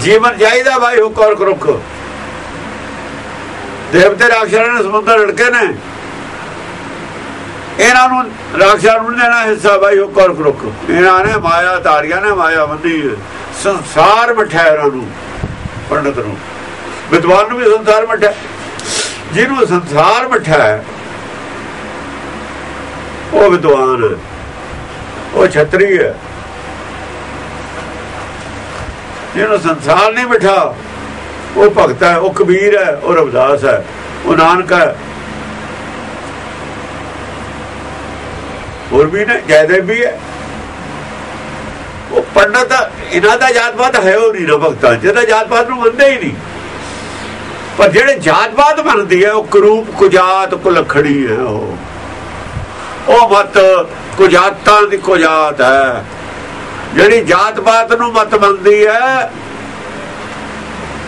जीवन चाहिए भाई हुक और करुक। देवते राक्षसां ने समुद्र लड़के ने, इन्हां नूं राक्षसां नूं देना हिस्सा भाई हुक और करुक। इन्हां ने माया तारिया ने, माया बंधी है, संसार मठिया इन्हां नूं, पंडित नूं, विद्वान नूं भी संसार मठिया। जिन्हों संसार मठिया है वो विद्वान है, वो छतरी है। जिन्हों संसार नहीं मिठा वो भगत है, वो कबीर है, वो रविदास है, वो नानक है, और भी ने जयदेव भी है। वो पंडित इन्हां दा जात पात है वो नहीं ना भगतां जिहदा जात पात नूं मनदे ही नहीं। पर जेड़े जात पात मनदी है वो करूप कुजात कुलखड़ी है। वो मत कुजातां दी कुजात है। जेड़ी जात पात नूं मत मनदी है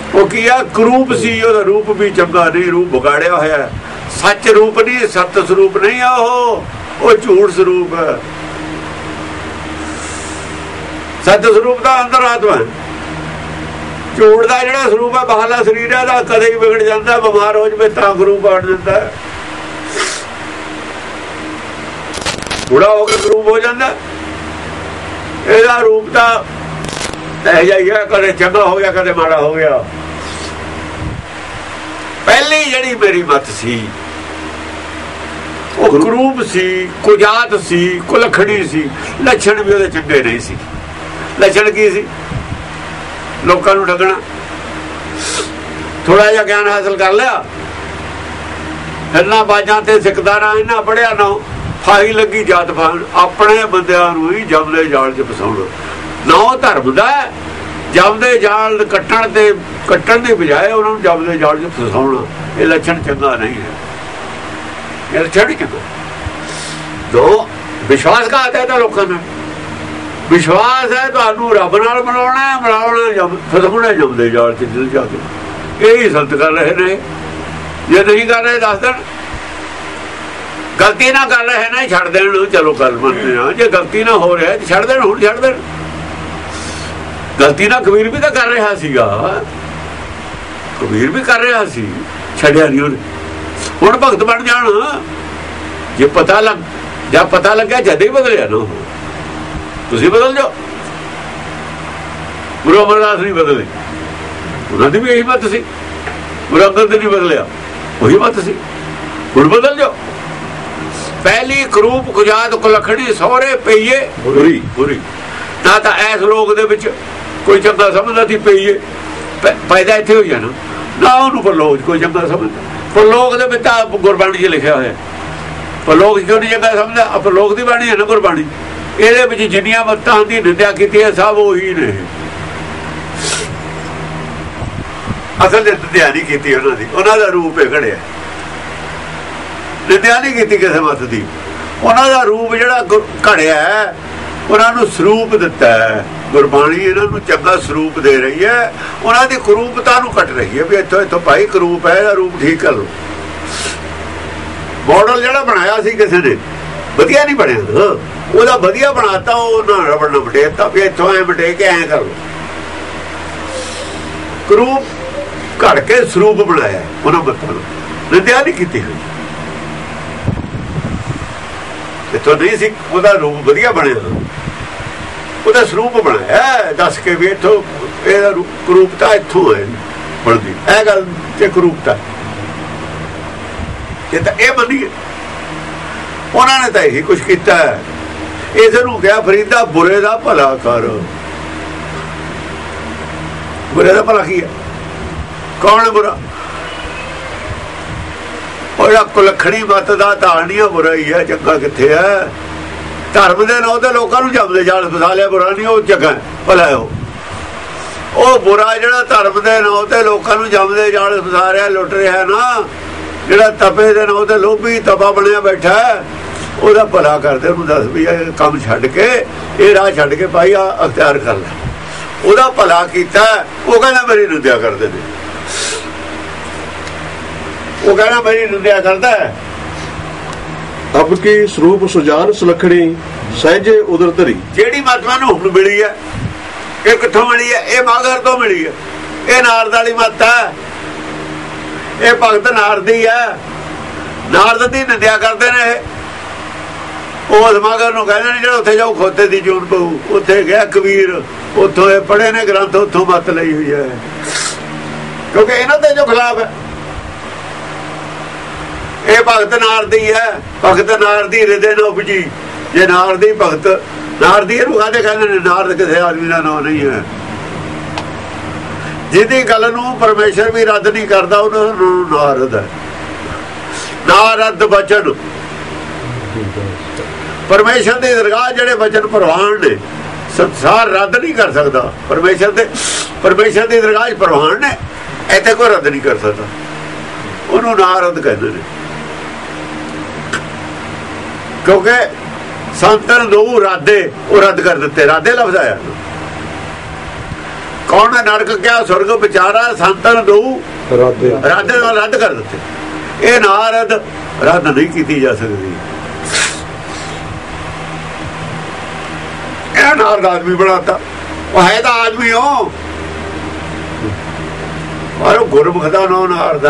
वो की है करूप सी, ओहदा रूप भी चंगा नहीं, रूप बिगाड़िया होया। सच रूप नहीं, सत स्वरूप नहीं है वो झूठ स्वरूप है। सत स्वरूप का अंदर आत्मा है, झूठ का जिहड़ा स्वरूप है बाहरला शरीर है कदे ही बिगड़ जाता है, बीमार हो जाए तां स्वरूप बन जाता है, बूढ़ा होकर स्वरूप हो जाता है। ਇਹਦਾ रूप तो ਇਹ ਜਿਹਾ ਹੀ ਹੈ, ਕਦੇ ਚੰਗਾ हो गया कदे माड़ा हो गया। पहली ਜਿਹੜੀ मेरी मत सी वो करूप सी, कुजात सी, कुलखड़ी सी। लक्षण भी ਉਹਦੇ ਚੰਗੇ नहीं सी। लक्षण की सी? लोकां ਨੂੰ ठगਣਾ। थोड़ा जिहा ज्ञान हासिल कर लिया, हिरना बाजां ते सिकदा ना, इन्ना पढ़िया ना, फाही लगी जात फान, अपने बंदिਆਂ ਨੂੰ ही जमदे जाल च फसाउणा। ना धर्म दा जमदे जाल कट्टण ਦੀ बजाय उन्होंने जमदे जाल च फसाउणा। ये लक्षण चंगा नहीं है, ये लक्षण नहीं चंगा। दो विश्वासघात है तो लोगों ने विश्वास है तो रब नाल मिलाउणा फसाउणा जमदे जाल च दिल जाके। यही संत कर रहे ने, जे नहीं कर रहे दस दिन गलती ना कर रहे ना छड़ देन, चलो गल मनते हैं। जे गलती ना हो रहा छड़ देन, हुण छड़ देन। गलती ना कबीर भी तो कर रहा सीगा, कबीर भी कर रहा सी, छड़िया नहीं उन्हें। हुण भगत बन जाण, जे पता लग जब पता लग्या जद ही बदलिया ना, तुसीं बदल जाओ। गुरु अमरदास नहीं बदले, उन्होंने भी यही मत सी। गुरु अंगद नहीं बदलिया, वही मत सी। हुण बदल जाओ। पहली करूप कुजात कुलखड़ी सौरे पईए बुरी बुरी। ना तो इस लोग दे विच कोई चंगा समझदा सी पईए पैदा इत्थे होई जाना, ना उन्होंने परलोक कोई चंगा समझदा। परलोक दे विच तां गुरबाणी च लिखिया होया, परलोक क्यों नहीं चंगा समझदा? परलोक दी बाणी है ना गुरबाणी, इहदे विच जिन्नियां मत्तां दी निंदा कीती है सब उही ने। असल ते निंदा नहीं कीती उन्हां दी, उन्हां दा रूप है घड़िया। निंदा नहीं की किसी मत की, उन्होंने रूप जोड़ा घड़िया है, उन्होंने स्वरूप दिता है। गुरबाणी इन्होंने चंगा स्वरूप दे रही है, उन्होंने करूपता कट रही है भी इतों इतों भाई करूप है, रूप ठीक कर लो। मॉडल जोड़ा बनाया सी किसी ने वधिया नहीं बनया, वह वधिया बनाता उन्होंने रबड़ न मटेता भी इतों ऐ मटे के ऐ कर लो। करूप घड़ के स्वरूप बनाया उन्होंने, मतलब निंदा नहीं की हुई। इतों नहीं सी ਉਹਦਾ रूप वधिया बनया, ਉਹਦਾ स्वरूप बनाया दस के भी इतों ਇਹਦਾ ਕਰੂਪਤਾ इतों है बनती। यह गल ते ਕਰੂਪਤਾ ये तो यह मनीए उन्होंने तो यही कुछ किया। इस क्या फरीदा बुरे का भला कर, बुरे का भला की है? कौन है बुरा? कुलखड़ी मत का धारणिया बुरा ही है, चंगा किथे है? धर्म के नाम से लोगों को जमदे जाल फसा लिया, बुरा नहीं वो चंगा भला है। वो बुरा जो धर्म के नाम से लोगों को जमदे जाल फसा रहा, लुट रहा है ना, जो तपे के नाम से लोभी तपा बनया बैठा है, वह भला करते दस भी काम छड्ड के ये राह छड्ड के भाई अख्तियार कर लै। वह भला किया, वो कहना मेरी निंदा करते हैं, वो कहना मेरी निंदा करता है। अब की स्वरूप सुजान सुलखड़ी सहजे उधर धरी, जेड़ी मत मैनूं हुण मिली है ਇਹ ਕਿੱਥੋਂ ਮਿਲੀ ਹੈ? ਇਹ ਮਾਗਰ ਤੋਂ ਮਿਲੀ ਹੈ। ਇਹ ਨਾਰਦ ਵਾਲੀ ਮੱਤ ਹੈ। ਇਹ ਭਗਤ ਨਾਰਦੀ ਹੈ। ਨਾਰਦ ਦੀ ਨਿੰਦਿਆ ਕਰਦੇ ਨੇ। ਉਹ ਮਾਗਰ ਨੂੰ ਕਹਿੰਦੇ ਨੇ ਜਿਹੜਾ ਉੱਥੇ ਜਾਓ ਖੋਤੇ ਦੀ ਜੂਨ ਪਊ। ਉੱਥੇ ਗਿਆ ਕਬੀਰ, ਉੱਥੋਂ ਇਹ ਪੜ੍ਹੇ ਨੇ ਗ੍ਰੰਥ, ਉੱਥੋਂ ਮੱਤ ਲਈ ਹੋਈ ਹੈ, ਕਿਉਂਕਿ ਇਹਨਾਂ ਦੇ ਜੋ ਖਿਲਾਫ ਹੈ। ਇਹ ਭਗਤ ਨਾਰਦੀ ਹੈ। ਭਗਤ ਨਾਰਦੀ ਹਿਰਦੇ ਨੂੰ ਉਪਜੀ। ਜੇ ਨਾਰਦੀ ਭਗਤ ਨਾਰਦੀ ਇਹਨੂੰ ਕਹਿੰਦੇ ਨੇ। ਨਾਰਦ ਕਿਸੇ ਆਦਮੀ ਦਾ ਨਾਂ ਨਹੀਂ ਹੈ। ਜਿਹਦੀ ਗੱਲ ਨੂੰ ਪਰਮੇਸ਼ਰ ਵੀ ਰੱਦ ਨਹੀਂ ਕਰਦਾ ਉਹਨਾਂ ਨੂੰ ਨਾਰਦ ਹੈ। ਨਾਰਦ ਬਚਨ ਪਰਮੇਸ਼ਰ ਦੀ ਦਰਗਾਹ ਜਿਹੜੇ ਬਚਨ ਪ੍ਰਵਾਨ ਨੇ ਸੰਸਾਰ ਰੱਦ ਨਹੀਂ ਕਰ ਸਕਦਾ। ਪਰਮੇਸ਼ਰ ਦੀ ਦਰਗਾਹ ਪ੍ਰਵਾਨ ਨੇ, ਇੱਥੇ ਕੋਈ ਰੱਦ ਨਹੀਂ ਕਰ ਸਕਦਾ। ਉਹਨੂੰ ਨਾਰਦ ਕਹਿੰਦੇ ਨੇ, ਕਿਉਂਕਿ ਸੰਤਨ ਦੋ ਰਾਦੇ ਉਹ ਰੱਦ ਕਰ ਦਿੱਤੇ। ਰਾਦੇ ਲਫ਼ਜ਼ ਆਇਆ। ਕੌਣ ਨੇ ਨਰਕ ਕਿਹਾ, ਸੁਰਗ ਵਿਚਾਰਾ, ਸੰਤਨ ਦੋ ਰਾਦੇ ਨਾਲ ਰੱਦ ਕਰ ਦਿੱਤੇ। ਇਹ ਨਾਰਦ ਰੱਦ ਨਹੀਂ ਕੀਤੀ ਜਾ ਸਕਦੀ। ਇਹ ਨਾਰਦ ਆਦਮੀ ਬਣਾਤਾ। ਉਹ ਹੈ ਤਾਂ ਆਦਮੀ ਹੋ, ਪਰ ਉਹ ਗੁਰਮੁਖ ਦਾ ਨਾਂ ਨਾਰਦ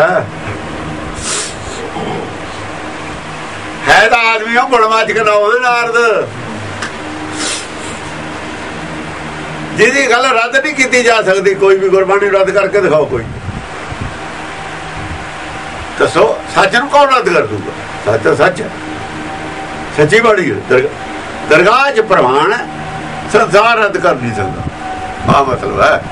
ਹੈ ਤਾਂ ਆਦਮੀ ਹੋ, ਗੁਣਵਾਚਕ ਨਾਮ ਹੈ ਨਾਰਦ। ਜਿਹਦੀ ਗੱਲ ਰੱਦ ਨਹੀਂ ਕੀਤੀ ਜਾ ਸਕਦੀ। ਕੋਈ ਵੀ ਗੁਰਬਾਣੀ ਰੱਦ ਕਰਕੇ ਦਿਖਾਓ। ਕੋਈ ਦੱਸੋ ਸੱਚ ਨੂੰ ਕੌਣ ਰੱਦ ਕਰ ਦੂਗਾ? ਸੱਚ ਤਾਂ ਸੱਚ ਹੈ, ਸੱਚੀ ਬਾਣੀ ਹੈ। ਦਰਗਾਹ 'ਚ ਪ੍ਰਵਾਨ ਹੈ, ਸੰਸਾਰ ਰੱਦ ਕਰ ਨਹੀਂ ਸਕਦਾ। ਆਹ ਮਤਲਬ ਹੈ।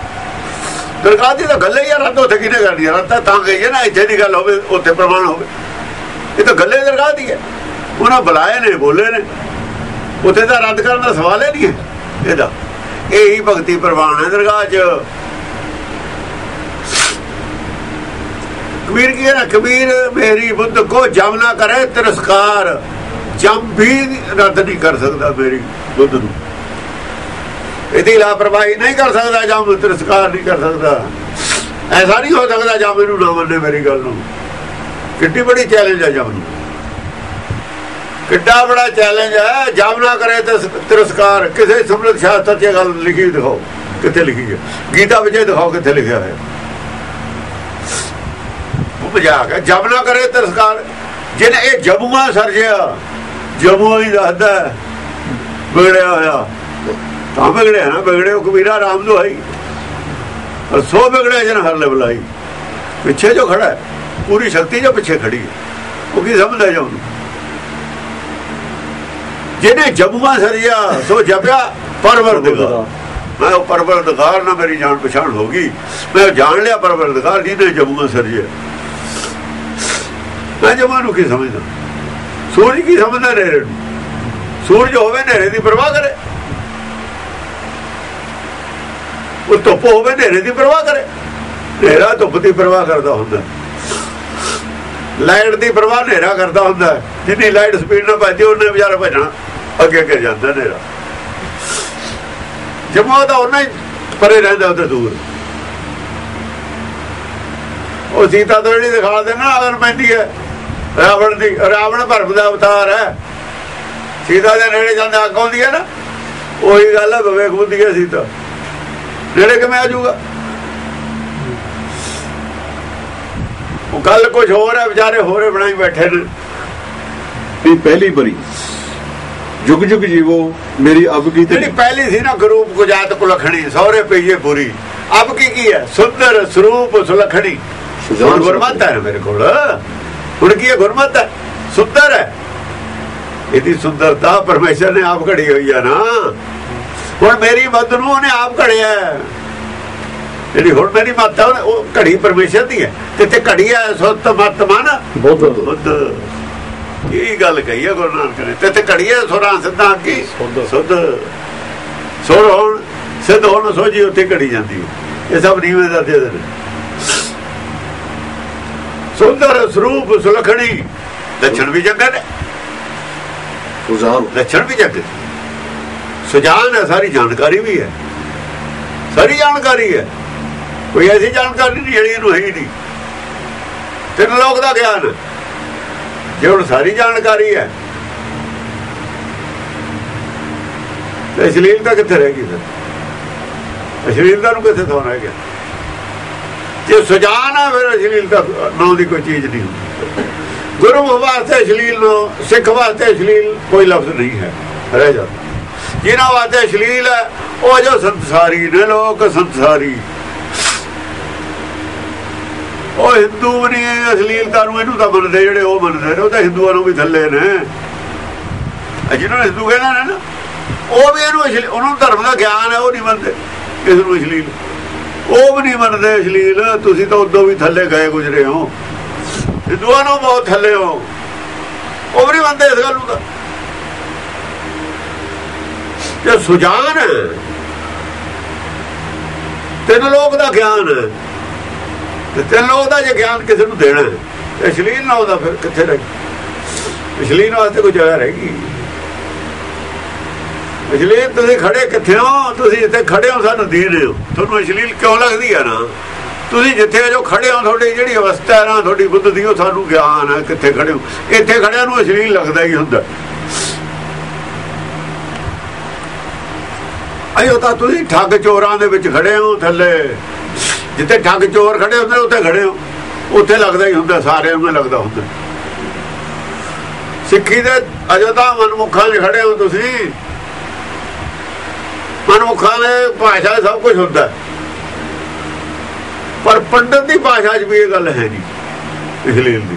ਦਰਗਾਹ ਦੀ ਤਾਂ ਗੱਲ ਹੀ ਆ, ਰੱਦ ਉੱਥੇ ਕਿਹਨੇ ਕਰਨੀ? ਰੱਦ ਤਾਂ ਗਈ ਹੈ ਨਾ, ਇੱਥੇ ਦੀ ਗੱਲ ਹੋਵੇ ਉੱਥੇ ਪ੍ਰਮਾਣ ਹੋਵੇ। ਇਹ ਤਾਂ ਗੱਲੇ ਦਰਗਾਹ ਦੀ ਹੈ। ਉਹਨਾਂ ਬੁਲਾਏ ਨੇ, ਬੋਲੇ ਨੇ, ਉੱਥੇ ਤਾਂ ਰੱਦ ਕਰਨ ਦਾ ਸਵਾਲ ਹੀ ਨਹੀਂ ਹੈ। ਇਹਦਾ ਇਹੀ ਭਗਤੀ ਪ੍ਰਵਾਨ ਹੈ ਦਰਗਾਹ 'ਚ। ਕਬੀਰ ਕੀ ਹੈ ਨਾ, ਕਬੀਰ ਮੇਰੀ ਬੁੱਧ ਕੋ ਜਮ ਨਾ ਕਰੇ ਤਿਰਸਕਾਰ। ਜਮ ਵੀ ਰੱਦ ਨਹੀਂ ਕਰ ਸਕਦਾ ਮੇਰੀ ਬੁੱਧ ਨੂੰ। ਇਹਦੀ ਲਾਪਰਵਾਹੀ ਨਹੀਂ ਕਰ ਸਕਦਾ। ਜਮ ਤਿਰਸਕਾਰ ਨਹੀਂ ਕਰ ਸਕਦਾ। ਐਸਾ ਨਹੀਂ ਹੋ ਸਕਦਾ ਜਮ ਇਹਨੂੰ ਨਾ ਮੰਨੇ ਮੇਰੀ ਗੱਲ ਨੂੰ। ਕਿੱਡੀ ਬੜੀ ਚੈਲੰਜ ਹੈ ਜਮ ਨੂੰ, ਕਿੱਡਾ ਬੜਾ ਚੈਲੰਜ ਹੈ। ਜਮ ਨਾ ਕਰੇ ਤਿਰਸਕਾਰ। ਕਿਸੇ ਸਮਰਥ ਸ਼ਾਸਤਰ 'ਚ ਗੱਲ ਲਿਖੀ ਦਿਖਾਓ, ਕਿੱਥੇ ਲਿਖੀ ਹੈ? ਗੀਤਾ ਵਿੱਚ ਦਿਖਾਓ ਕਿੱਥੇ ਲਿਖਿਆ ਹੈ। ਉਹ ਮਜ਼ਾਕ ਹੈ। ਜਮ ਨਾ ਕਰੇ ਤਿਰਸਕਾਰ। ਜਿਹਨੇ ਇਹ ਜਮੂਆ ਸਰਜਿਆ, ਜਮੂਆ ਹੀ ਦੱਸਦਾ ਵਿਗੜਿਆ ਹੋਇਆ। ਤਾਂ ਵਿਗੜਿਆ ਨਾ, ਵਿਗੜੇ ਉਹ ਕਬੀਰਾ ਰਾਮ ਦੁਹਾਈ। ਸੋ ਵਿਗੜਿਆ ਜਨ ਹਰ ਲੈ ਬੁਲਾਈ। ਪਿੱਛੇ ਜੋ ਖੜਾ ਹੈ, ਪੂਰੀ ਸ਼ਕਤੀ ਜੋ ਪਿੱਛੇ ਖੜੀ ਹੈ, ਉਹ ਕੀ ਸਮਝਦਾ ਜਾ ਉਹਨੂੰ? ਜਿਹਨੇ ਜਮੂਆ ਸਰਜਿਆ ਸੋ ਜਪਿਆ ਪਰਵਰਦਿਗਾਰ। ਮੈਂ ਉਹ ਪਰਵਰਦਿਗਾਰ ਨਾਲ ਮੇਰੀ ਜਾਣ ਪਛਾਣ ਹੋ ਗਈ। ਮੈਂ ਜਾਣ ਲਿਆ ਪਰਵਰਦਿਗਾਰ ਜਿਹਨੇ ਜਮੂਆ ਸਰਜਿਆ। ਮੈਂ ਜਮੂਆ ਨੂੰ ਕੀ ਸਮਝਦਾ? ਸੂਰਜ ਕੀ ਸਮਝਦਾ ਨੇਰੇ ਨੂੰ? ਸੂਰਜ ਹੋਵੇ ਨੇਰੇ ਦੀ ਪਰਵਾਹ ਕਰੇ। ਉਹ ਧੁੱਪ ਹੋਵੇ ਨੇਰੇ ਦੀ ਪਰਵਾਹ ਕਰੇ। ਨੇਰਾ ਧੁੱਪ ਦੀ ਪਰਵਾਹ ਕਰਦਾ ਹੁੰਦਾ। ਲਾਈਟ ਦੀ ਪਰਵਾਹ ਨੇਰਾ ਕਰਦਾ ਹੁੰਦਾ। ਜਿੰਨੀ ਲਾਈਟ ਸਪੀਡ ਨਾਲ ਭੱਜਦੀ ਉਹਨੇ ਵਿਚਾਰਾ ਭੱਜਣਾ, ਅੱਗੇ ਅੱਗੇ ਜਾਂਦਾ ਨੇਰਾ। ਜਮਾ ਤਾਂ ਉਹਨਾਂ ਹੀ ਪਰੇ ਰਹਿੰਦਾ, ਉਹਦੇ ਦੂਰ। ਉਹ ਸੀਤਾ ਤੋਂ ਜਿਹੜੀ ਦਿਖਾ ਦੇਣਾ ਅਗਰ ਪੈਂਦੀ ਹੈ ਰਾਵਣ ਦੀ। ਰਾਵਣ ਭਰਮ ਦਾ ਅਵਤਾਰ ਹੈ। ਸੀਤਾ ਦੇ ਨੇੜੇ ਜਾਂਦੇ ਅੱਗ ਆਉਂਦੀ ਹੈ ਨਾ, ਉਹੀ ਗੱਲ ਹੈ। ਵਿਵੇਕ ਬੁੱਧੀ ਹੈ ਸੀਤਾ, ਨੇੜੇ ਕਿਵੇਂ ਆ ਜਾਊਗਾ? ਉਹ ਗੱਲ ਕੁਝ ਹੋਰ ਹੈ। ਵਿਚਾਰੇ ਹੋਰੇ ਬਣਾਈ ਬੈਠੇ ਨੇ। ਪਹਿਲੀ ਬਰੀ ਜੁਗ ਜੁਗ ਜੀਵੋ ਮੇਰੀ ਅਬ ਕੀ। ਜਿਹੜੀ ਪਹਿਲੀ ਸੀ ਨਾ, ਗਰੂਪ ਗੁਜਾਤ ਕੁਲਖਣੀ ਸਹੁਰੇ ਪਈਏ ਪੂਰੀ। ਅਬ ਕੀ ਹੈ? ਸੁੰਦਰ ਸਰੂਪ ਸੁਲਖਣੀ। ਗੁਰਮਤ ਹੈ ਮੇਰੇ ਕੋਲ। ਹੁਣ ਕੀ ਹੈ? ਗੁਰਮਤ ਹੈ, ਸੁੰਦਰ ਹੈ। ਇਹਦੀ ਸੁੰਦਰਤਾ ਪਰਮੇਸ਼ਰ ਨੇ ਆਪ ਘੜੀ ਹੋਈ ਹੈ ਨਾ। ਹੁਣ ਮੇਰੀ ਮੱਤ ਨੂੰ ਉਹਨੇ ਆਪ ਘੜਿਆ। ਜਿਹੜੀ ਹੁਣ ਮੇਰੀ ਮੱਤ ਹੈ ਉਹ ਘੜੀ ਪਰਮੇਸ਼ਰ ਦੀ ਹੈ। ਤੇ ਘੜੀ ਹੈ ਸੁੱਤ ਮੱਤ ਮਨ ਬੁੱਧ। ਇਹ ਗੱਲ ਕਹੀ ਹੈ ਗੁਰੂ ਨਾਨਕ ਨੇ। ਤੇ ਘੜੀ ਹੈ ਸੁਰਾਂ ਸਿੱਧਾਂ ਕੀ ਸੁੱਧ। ਸੁਰ ਹੋਣ ਸਿੱਧ ਹੋਣ ਸੋਝੀ ਉੱਥੇ ਘੜੀ ਜਾਂਦੀ ਹੈ। ਇਹ ਸਭ ਨੀਵੇਂ ਦਰਜੇ ਦੇ ਨੇ। ਸੁੰਦਰ ਸਰੂਪ ਸੁਲਖਣੀ। ਲੱਛਣ ਵੀ ਚੰਗੇ ਨੇ, ਲੱਛਣ ਵੀ ਚੰਗੇ। ਸੁਜਾਨ ਹੈ, ਸਾਰੀ ਜਾਣਕਾਰੀ ਵੀ ਹੈ। ਸਾਰੀ ਜਾਣਕਾਰੀ ਹੈ। ਕੋਈ ਐਸੀ ਜਾਣਕਾਰੀ ਨਹੀਂ ਜਿਹੜੀ ਇਹਨੂੰ ਹੈ ਹੀ ਨਹੀਂ। ਤਿੰਨ ਲੋਕ ਦਾ ਗਿਆਨ। ਜੇ ਹੁਣ ਸਾਰੀ ਜਾਣਕਾਰੀ ਹੈ ਤੇ ਅਸ਼ਲੀਲਤਾ ਕਿੱਥੇ ਰਹਿ ਗਈ? ਫਿਰ ਅਸ਼ਲੀਲਤਾ ਨੂੰ ਕਿੱਥੇ ਥਾਂ ਰਹਿ ਗਿਆ? ਜੇ ਸੁਜਾਨ ਆ ਫਿਰ ਅਸ਼ਲੀਲਤਾ ਨਾਂ ਦੀ ਕੋਈ ਚੀਜ਼ ਨਹੀਂ ਹੁੰਦੀ। ਗੁਰੂ ਵਾਸਤੇ ਅਸ਼ਲੀਲ ਸਿੱਖ ਵਾਸਤੇ ਅਸ਼ਲੀਲ ਕੋਈ ਲਫ਼ਜ਼ ਨਹੀਂ ਹੈ, ਰਹਿ ਜਾਂਦਾ। ਜਿਹਨਾਂ ਵਾਸਤੇ ਅਸ਼ਲੀਲ ਹੈ ਉਹ ਜੋ ਸੰਸਾਰੀ ਨੇ ਲੋਕ, ਸੰਸਾਰੀ ਉਹ ਹਿੰਦੂ ਨਹੀਂ ਅਸ਼ਲੀਲਤਾ ਨੂੰ ਇਹਨੂੰ ਤਾਂ ਮੰਨਦੇ, ਜਿਹੜੇ ਉਹ ਮੰਨਦੇ ਨੇ ਉਹ ਤਾਂ ਹਿੰਦੂਆਂ ਨੂੰ ਵੀ ਥੱਲੇ ਨੇ। ਜਿਹਨਾਂ ਨੂੰ ਹਿੰਦੂ ਕਹਿੰਦਾ ਨੇ ਨਾ ਉਹ ਵੀ ਇਹਨੂੰ ਅਸ਼ਲੀਲ, ਉਹਨਾਂ ਨੂੰ ਧਰਮ ਦਾ ਗਿਆਨ ਹੈ, ਉਹ ਨਹੀਂ ਮੰਨਦੇ ਇਸ ਨੂੰ ਅਸ਼ਲੀਲ, ਉਹ ਵੀ ਨਹੀਂ ਮੰਨਦੇ ਅਸ਼ਲੀਲ। ਤੁਸੀਂ ਤਾਂ ਉਦੋਂ ਵੀ ਥੱਲੇ ਗਏ ਗੁਜ਼ਰੇ ਹੋ, ਹਿੰਦੂਆਂ ਨੂੰ ਬਹੁਤ ਥੱਲੇ ਹੋ, ਉਹ ਵੀ ਨਹੀਂ ਮੰਨਦੇ ਇਸ ਗੱਲ ਨੂੰ। ਤਾਂ ਜੇ ਸੁਜਾਨ ਹੈ, ਤਿੰਨ ਲੋਕ ਦਾ ਗਿਆਨ ਹੈ, ਤੇ ਤਿੰਨ ਲੋਕ ਦਾ ਜੇ ਗਿਆਨ ਕਿਸੇ ਨੂੰ ਦੇਣਾ ਹੈ, ਅਸ਼ਲੀਲ ਨਾ ਉਹਦਾ ਫਿਰ ਕਿੱਥੇ ਰਹਿ ਗਈ? ਅਸ਼ਲੀਲ ਵਾਸਤੇ ਕੋਈ ਜਗ੍ਹਾ ਰਹੇਗੀ? ਅਸ਼ਲੀਲ ਤੁਸੀਂ ਖੜੇ ਕਿੱਥੇ ਹੋ? ਤੁਸੀਂ ਇੱਥੇ ਖੜੇ ਹੋ ਸਾਨੂੰ ਦੇ ਰਹੇ ਹੋ, ਤੁਹਾਨੂੰ ਅਸ਼ਲੀਲ ਕਿਉਂ ਲੱਗਦੀ ਹੈ? ਨਾ ਤੁਸੀਂ ਜਿੱਥੇ ਜੋ ਖੜੇ ਹੋ, ਤੁਹਾਡੀ ਜਿਹੜੀ ਅਵਸਥਾ ਨਾ ਤੁਹਾਡੀ ਬੁੱਧ ਦੀ, ਉਹ ਸਾਨੂੰ ਗਿਆਨ ਹੈ ਕਿੱਥੇ ਖੜੇ ਹੋ। ਇੱਥੇ ਖੜਿਆਂ ਨੂੰ ਅਸ਼ਲੀਲ ਲੱਗਦਾ ਹੀ ਹੁੰਦਾ। ਅਈਓ ਤਾਂ ਤੁਸੀਂ ਠੱਗ ਚੋਰਾਂ ਦੇ ਵਿੱਚ ਖੜੇ ਹੋ ਥੱਲੇ, ਜਿੱਥੇ ਠੱਗ ਚੋਰ ਖੜੇ ਹੁੰਦੇ ਉੱਥੇ ਖੜੇ ਹੋ, ਉੱਥੇ ਲੱਗਦਾ ਹੀ ਹੁੰਦਾ, ਸਾਰਿਆਂ ਨੂੰ ਲੱਗਦਾ ਹੁੰਦਾ। ਸਿੱਖੀ ਦੇ ਅਜੇ ਤਾਂ ਮਨਮੁਖਾਂ 'ਚ ਖੜੇ ਹੋ ਤੁਸੀਂ, ਮਨਮੁਖਾਂ ਦੇ ਭਾਸ਼ਾ ਸਭ ਕੁਝ ਹੁੰਦਾ, ਪਰ ਪੰਡਤ ਦੀ ਭਾਸ਼ਾ 'ਚ ਵੀ ਇਹ ਗੱਲ ਹੈ ਨਹੀਂ ਅਸ਼ਲੀਲ ਦੀ।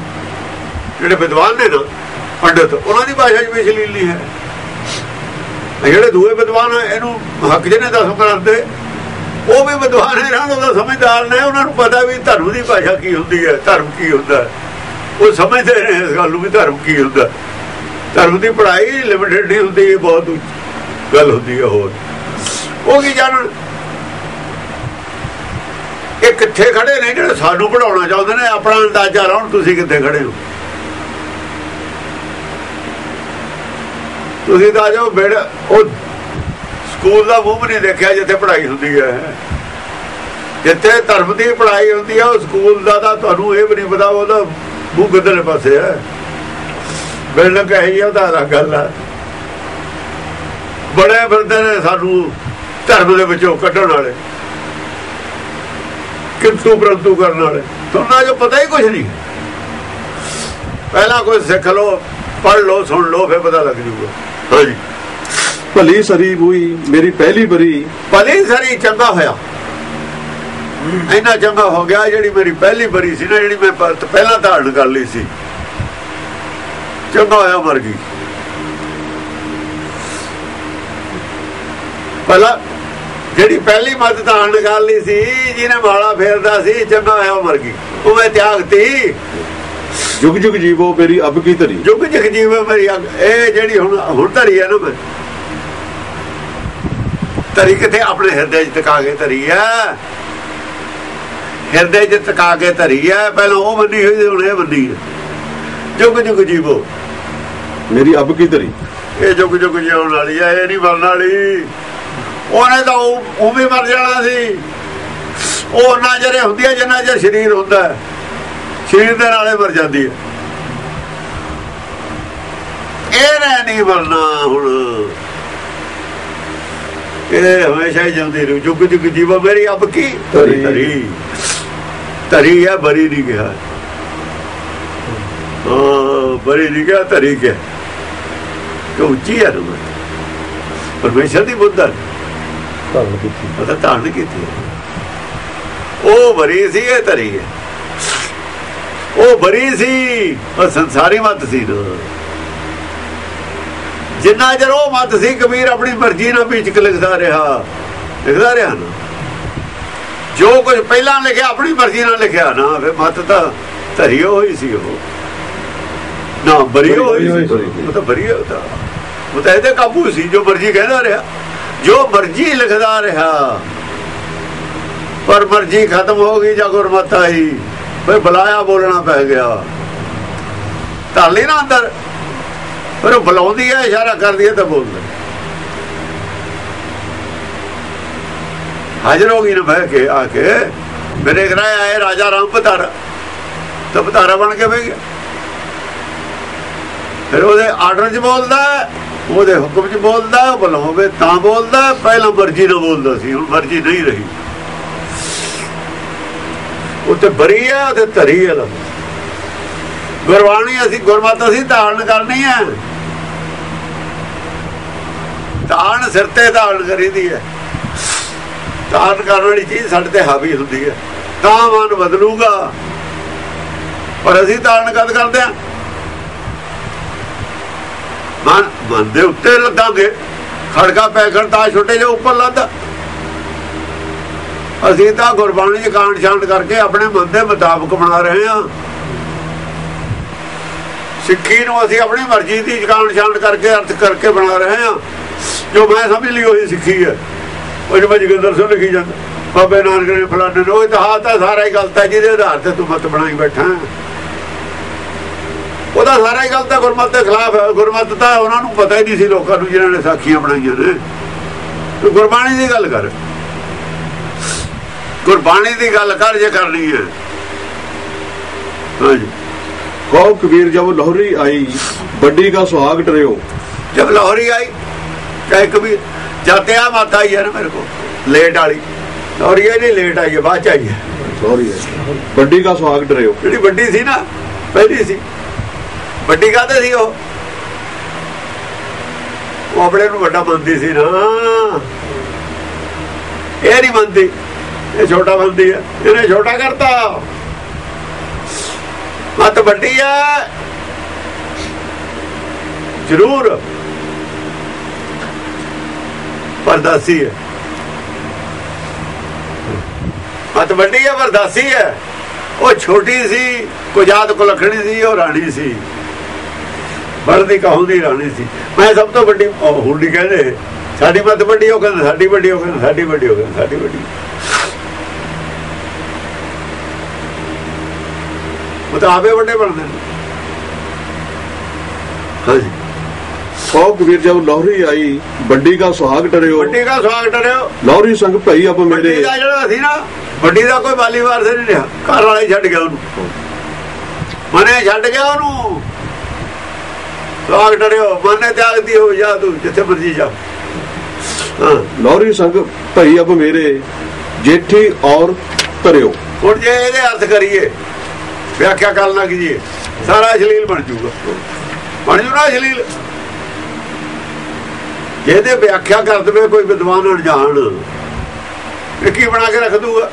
ਜਿਹੜੇ ਵਿਦਵਾਨ ਨੇ ਨਾ ਪੰਡਤ, ਉਹਨਾਂ ਦੀ ਭਾਸ਼ਾ 'ਚ ਵੀ ਅਸ਼ਲੀਲ ਨਹੀਂ ਹੈ। ਜਿਹੜੇ ਦੂਏ ਵਿਦਵਾਨ ਇਹਨੂੰ ਹੱਕ ਜਿਹਨੇ ਦੱਸ ਕਰਦੇ, ਉਹ ਵੀ ਵਿਦਵਾਨ ਹੈ, ਉਹਨਾਂ ਦਾ ਸਮਝਦਾਰ ਨੇ, ਉਹਨਾਂ ਨੂੰ ਪਤਾ ਵੀ ਧਰਮ ਦੀ ਭਾਸ਼ਾ ਕੀ ਹੁੰਦੀ ਹੈ, ਧਰਮ ਕੀ ਹੁੰਦਾ, ਉਹ ਸਮਝਦੇ ਨੇ ਇਸ ਗੱਲ ਨੂੰ ਵੀ ਧਰਮ ਕੀ ਹੁੰਦਾ। ਧਰਮ ਦੀ ਪੜ੍ਹਾਈ ਲਿਮਿਟਡ ਨਹੀਂ ਹੁੰਦੀ, ਬਹੁਤ ਗੱਲ ਹੁੰਦੀ ਹੈ ਹੋਰ। ਉਹ ਕੀ ਜਾਣਨ? ਇਹ ਕਿੱਥੇ ਖੜੇ ਨੇ ਜਿਹੜੇ ਸਾਨੂੰ ਪੜਾਉਣਾ ਚਾਹੁੰਦੇ ਨੇ? ਆਪਣਾ ਅੰਦਾਜ਼ਾ ਲਾਉਣ ਤੁਸੀਂ ਕਿੱਥੇ ਖੜੇ ਹੋ। ਤੁਸੀਂ ਤਾਂ ਜੋ ਉਹ ਸਕੂਲ ਦਾ ਮੂੰਹ ਨਹੀਂ ਦੇਖਿਆ ਜਿੱਥੇ ਪੜ੍ਹਾਈ ਹੁੰਦੀ ਹੈ। ਜਿੱਥੇ ਧਰਮ ਦੀ ਪੜ੍ਹਾਈ ਹੁੰਦੀ ਹੈ ਉਹ ਸਕੂਲ ਦਾ ਤਾਂ ਤੁਹਾਨੂੰ ਇਹ ਵੀ ਨਹੀਂ ਪਤਾ ਉਹਦਾ ਮੂੰਹ ਕਿੱਧਰਲੇ ਪਾਸੇ ਹੈ। ਬਿਲਡਿੰਗ ਕਹੀ ਉਹਦਾ ਗੱਲ ਹੈ। ਬੜੇ ਫਿਰਦੇ ਨੇ ਸਾਨੂੰ ਧਰਮ ਦੇ ਵਿੱਚੋਂ ਕੱਢਣ ਵਾਲੇ, ਕਿੰਤੂ ਪ੍ਰੰਤੂ ਕਰਨ ਵਾਲੇ। ਤੁਹਾਨੂੰ ਜੋ ਪਤਾ ਹੀ ਕੁਛ ਨਹੀਂ। ਪਹਿਲਾਂ ਕੋਈ ਸਿੱਖ ਲਓ, ਪੜ੍ਹ ਲਓ, ਸੁਣ ਲਓ, ਫਿਰ ਪਤਾ ਲੱਗ ਜੂਗਾ। ਹਾਂਜੀ, ਭਲੀ ਸਰੀ ਹੋਈ ਮੇਰੀ ਪਹਿਲੀ ਬਰੀ, ਭਲੀ ਸਰੀ ਚੰਗਾ ਹੋਇਆ, ਇੰਨਾ ਚੰਗਾ ਹੋ ਗਿਆ ਜਿਹੜੀ ਮੇਰੀ ਪਹਿਲੀ ਬਰੀ ਸੀ ਨਾ, ਜਿਹੜੀ ਮੈਂ ਪਹਿਲਾਂ ਧਾਰਨ ਕਰ ਲਈ ਸੀ, ਚੰਗਾ ਹੋਇਆ ਮਰ ਗਈ। ਪਹਿਲਾਂ ਜਿਹੜੀ ਪਹਿਲੀ ਮੱਤ ਧਾਰਨ ਕਰ ਲਈ ਸੀ, ਜਿਹਨੇ ਮਾਲਾ ਫੇਰਦਾ ਸੀ, ਚੰਗਾ ਹੋਇਆ ਮਰ ਗਈ, ਉਹ ਮੈਂ ਤਿਆਗਤੀ। ਜੁਗ ਜੁਗ ਜੀਵੋ ਮੇਰੀ ਅਬ ਕੀ ਧਰੀ, ਜੁਗ ਜੁਗ ਜੀਵੋ ਮੇਰੀ ਅਬ। ਇਹ ਜਿਹੜੀ ਹੁਣ ਧਰੀ ਹੈ ਨਾ, ਮੈਂ ਧਰੀ ਕਿੱਥੇ? ਆਪਣੇ ਹਿਰਦੇ 'ਚ ਟਿਕਾ ਕੇ ਧਰੀ ਹੈ, ਹਿਰਦੇ 'ਚ ਟਿਕਾ ਕੇ ਧਰੀ ਹੈ। ਪਹਿਲਾਂ ਉਹ ਮੰਨੀ ਹੋਈ, ਹੁਣ ਇਹ ਮੰਨੀ ਹੈ। ਜੁਗ ਜੁਗ ਜੀਵੋ ਮੇਰੀ ਅਬ ਕੀ ਧਰੀ, ਇਹ ਜੁਗ ਜੁਗ ਜਿਉਣ ਵਾਲੀ ਹੈ, ਇਹ ਨਹੀਂ ਮਰਨ ਵਾਲੀ। ਉਹਨੇ ਤਾਂ ਉਹ ਵੀ ਮਰ ਜਾਣਾ ਸੀ। ਉਹ ਉਹਨਾਂ ਜਿਹੜੇ ਹੁੰਦੀ ਹੈ ਜਿੰਨਾ ਚਿਰ ਸਰੀਰ ਹੁੰਦਾ, ਸਰੀਰ ਦੇ ਨਾਲੇ ਮਰ ਜਾਂਦੀ ਹੈ। ਇਹਨੇ ਨਹੀਂ ਮਰਨਾ ਹੁਣ, ਇਹ ਹਮੇਸ਼ਾ ਹੀ ਜਾਂਦੀ ਰਹੂ। ਜੁਗ ਜੁਗ ਜੀਵੋ ਮੇਰੀ ਅਬ ਕੀ ਧਰੀ, ਧਰੀ ਧਰੀ ਹੈ, ਬਰੀ ਨਹੀਂ ਕਿਹਾ। ਬਰੀ ਨਹੀਂ ਕਿਹਾ, ਧਰੀ ਕਿਹਾ ਕਿ ਉੱਚੀ ਹੈ ਨਾ, ਪਰਮੇਸ਼ਰ ਦੀ ਬੁੱਧ ਪਤਾ ਧਾਰਨ ਕੀਤੀ। ਉਹ ਬਰੀ ਸੀ, ਇਹ ਧਰੀ ਹੈ। ਉਹ ਬਰੀ ਸੀ, ਉਹ ਸੰਸਾਰੀ ਮੱਤ ਸੀ ਨਾ। ਜਿੰਨਾ ਚਿਰ ਉਹ ਮੱਤ ਸੀ, ਕਬੀਰ ਆਪਣੀ ਮਰਜ਼ੀ ਨਾਲ ਵੀ ਲਿਖਦਾ ਰਿਹਾ ਨਾ। ਜੋ ਕੁਝ ਪਹਿਲਾਂ ਲਿਖਿਆ ਆਪਣੀ ਮਰਜ਼ੀ ਨਾਲ ਲਿਖਿਆ ਨਾ, ਫਿਰ ਮੱਤ ਤਾਂ ਧਰੀ ਹੋਈ ਸੀ। ਉਹ ਨਾ ਬਰੀ ਹੋਈ ਸੀ, ਉਹ ਤਾਂ ਬਰੀ ਹੋਤਾ, ਉਹ ਤਾਂ ਇਹਦੇ ਕਾਬੂ ਸੀ। ਜੋ ਮਰਜ਼ੀ ਕਹਿੰਦਾ ਰਿਹਾ, ਜੋ ਮਰਜ਼ੀ ਲਿਖਦਾ ਰਿਹਾ, ਪਰ ਮਰਜ਼ੀ ਖਤਮ ਹੋ ਗਈ ਜਾਂ ਗੁਰਮਤ ਆਈ, ਫਿਰ ਬੁਲਾਇਆ ਬੋਲਣਾ ਪੈ ਗਿਆ। ਢਾਲੀ ਨਾ ਅੰਦਰ, ਫਿਰ ਉਹ ਬੁਲਾਉਂਦੀ ਹੈ, ਇਸ਼ਾਰਾ ਕਰਦੀ ਹੈ ਤਾਂ ਬੋਲਦਾ। ਹਾਜ਼ਰ ਹੋ ਗਈ ਨਾ ਬਹਿ ਕੇ ਆ ਕੇ, ਮੇਰੇ ਘਰ ਆਏ ਰਾਜਾ ਰਾਮ ਪਤਾਰਾ, ਤਾਂ ਪਤਾਰਾ ਬਣ ਕੇ ਬਹਿ ਗਿਆ। ਫਿਰ ਉਹਦੇ ਆਰਡਰ 'ਚ ਬੋਲਦਾ, ਉਹਦੇ ਹੁਕਮ 'ਚ ਬੋਲਦਾ, ਭਲਾ ਹੋਵੇ ਤਾਂ ਬੋਲਦਾ। ਪਹਿਲਾਂ ਮਰਜ਼ੀ ਨਾਲ ਬੋਲਦਾ ਸੀ, ਹੁਣ ਮਰਜ਼ੀ ਨਹੀਂ ਰਹੀ। ਉੱਥੇ ਬਰੀ ਹੈ, ਉੱਥੇ ਧਰੀ ਹੈ। ਗੁਰਬਾਣੀ ਅਸੀਂ ਗੁਰਮਤਿ ਅਸੀਂ ਧਾਰਨ ਕਰਨੀ ਹੈ। ਧਾਰਨ ਸਿਰ ਤੇ ਧਾਰਨ ਕਰੀਦੀ ਹੈ। ਧਾਰਨ ਕਰਨ ਵਾਲੀ ਚੀਜ਼ ਸਾਡੇ ਤੇ ਹਾਵੀ ਹੁੰਦੀ ਹੈ, ਤਾਂ ਮਨ ਬਦਲੂਗਾ। ਪਰ ਅਸੀਂ ਧਾਰਨ ਕਦ ਕਰਦੇ ਹਾਂ? ਮਨ ਦੇ ਉੱਤੇ ਲੱਦਾਂਗੇ। ਖੜਕਾ ਪੈ ਤਾਂ ਛੋਟੇ ਜਿਹੇ ਉੱਪਰ ਲੱਦਾ। ਅਸੀਂ ਤਾਂ ਗੁਰਬਾਣੀ 'ਚ ਕਾਂਡ ਛਾਂਡ ਕਰਕੇ ਆਪਣੇ ਮਨ ਦੇ ਮੁਤਾਬਕ ਬਣਾ ਰਹੇ ਹਾਂ। ਸਿੱਖੀ ਨੂੰ ਅਸੀਂ ਆਪਣੀ ਮਰਜ਼ੀ ਦੀ ਕਾਂਡ ਛਾਂਡ ਕਰਕੇ ਅਰਥ ਕਰਕੇ ਬਣਾ ਰਹੇ ਹਾਂ। ਜੋ ਮੈਂ ਸਮਝ ਲਈ ਉਹੀ ਸਿੱਖੀ ਹੈ। ਉਹ ਜਿਵੇਂ ਜੋਗਿੰਦਰ ਸਿੰਘ ਲਿਖੀ ਜਾਂਦਾ, ਬਾਬੇ ਨਾਨਕ ਨੇ ਫਲਾਣੇ ਨੂੰ, ਉਹ ਇਤਿਹਾਸ ਤਾਂ ਸਾਰਾ ਹੀ ਗਲਤ ਹੈ। ਜਿਹਦੇ ਆਧਾਰ ਤੇ ਤੂੰ ਮਤ ਬਣਾਈ ਬੈਠਾ, ਉਹਦਾ ਸਾਰਾ ਹੀ ਗਲਤ ਹੈ। ਗੁਰਮਤਿ ਦੇ ਖਿਲਾਫ ਹੈ। ਗੁਰਮਤਿ ਤਾਂ ਉਹਨਾਂ ਨੂੰ ਪਤਾ ਹੀ ਨਹੀਂ ਸੀ, ਲੋਕਾਂ ਨੂੰ, ਜਿਹਨਾਂ ਨੇ ਸਾਖੀਆਂ ਬਣਾਈਆਂ ਨੇ। ਤੂੰ ਗੁਰਬਾਣੀ ਦੀ ਗੱਲ ਕਰ, ਗੁਰਬਾਣੀ ਦੀ ਗੱਲ ਕਰ ਜੇ ਕਰਨੀ ਹੈ। ਹਾਂਜੀ, कहो कबीर जब लाहौरी आई बड्डी का सुहाग टरियो। जब लाहौरी आई चाहे कबीर जाते आ माता आई है ना मेरे को लेट वाली लाहौरी नहीं लेट आई है, बाद च आई है। लाहौरी है बड्डी का सुहाग टरियो। जी बड्डी सी ना पहली सी बड्डी कहते सी वो अपने नूं वड्डा मनदी सी ना, ये नहीं मनदी, ये छोटा मनदी है। इन्हें छोटा करता। मत वड्डी है जरूर, पर दासी है। मत वड्डी है पर दासी है। वो छोटी सी कुजात कुलखणी सी, वो राणी सी, बढ़दी कहूं दी राणी सी। मैं सब तो वड्डी हुंडी कहते साडी मत वड्डी, वो कहते साडी वड्डी, वो कहते साडी वड्डी, हो कहते साडी वड्डी। वो तो आपे बड़े बनते हैं। हाँ जी, कहो कबीर जब लाहौरी आई बड्डी का सुहाग टरियो। बड्डी का सुहाग टरियो। लाहौरी संग भाई अब मेरे बड्डी दा जिहड़ा सी ना, बड्डी दा कोई बाली वार से नहीं रहा। घर वाले छड्ड गया उन्होंने, मने छड्ड गया उन्होंने। सुहाग टरियो मने त्याग दी हो, जा तू जिथे मर्जी जा। हाँ, लाहौरी संग भाई अब मेरे जेठी और तरियो। हुण जे इहदे अर्थ करिए, व्याख्या करना कीजिए, सारा अश्लील बन जूगा, बन जू ना अश्लील। जे व्याख्या कर दे कोई विद्वान अनजान, की बना के रख दूगा।